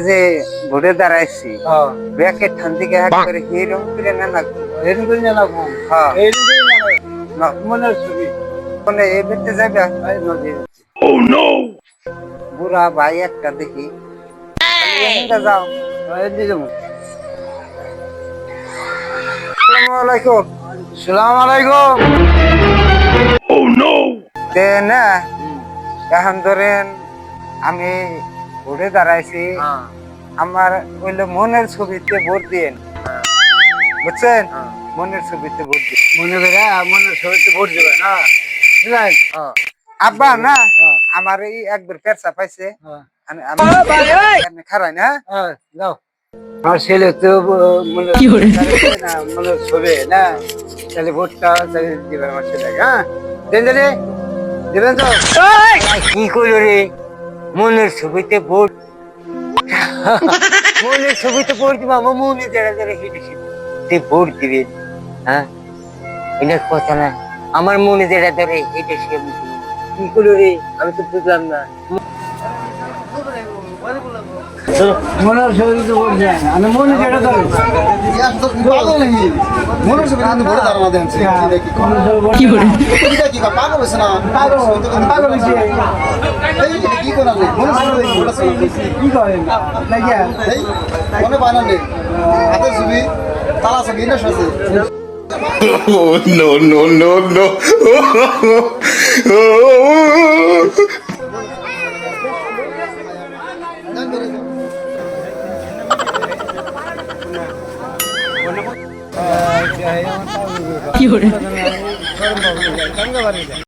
যে ঘুরে দাঁড়াইছি ব্যাকের ঠান থেকে একবারে হিরম করে না লাগবো হেরিং করে নিয়ে লাগবো হ্যাঁ হেরিং করে নিয়ে না মনের ছবি মানে এই বেতে যাবে নদী বুড়া ভাই একটা দেখি এখানটা যাও এদিকে যাবো আসসালামু আলাইকুম সালাম আলাইকুম তে না এখন ধরেন আমি ঘুরে দাঁড়াইছি আমার হইলো মনের ছবিতে ভোট দিন বুঝছেন মনের ছবিতে ভোট দিন মনে করে মনের ছবিতে ভোট দেবে না বুঝলেন আব্বা না আমার এই একবার পেরসা পাইছে আমি খারাই না যাও আমার ছেলে তো মনে না মনের ছবি না তাহলে ভোটটা তাহলে দেবে আমার ছেলেকে হ্যাঁ দেন দিলে দেবেন তো কি করলো রে মনের ছবিতে ভোট মনের ছবিতে ভোট দিবা আমার মনে যারা যারা হেঁটে ভোট দিবেন হ্যাঁ এটা কথা না আমার মনে যেটা ধরে এটা সে কি করলো রে আমি তো বুঝলাম না মনের ছবিতে ভোট দেন আমি মনে যেটা ধরে কি করে কি করেন Oh, no, no, no, no. কি করে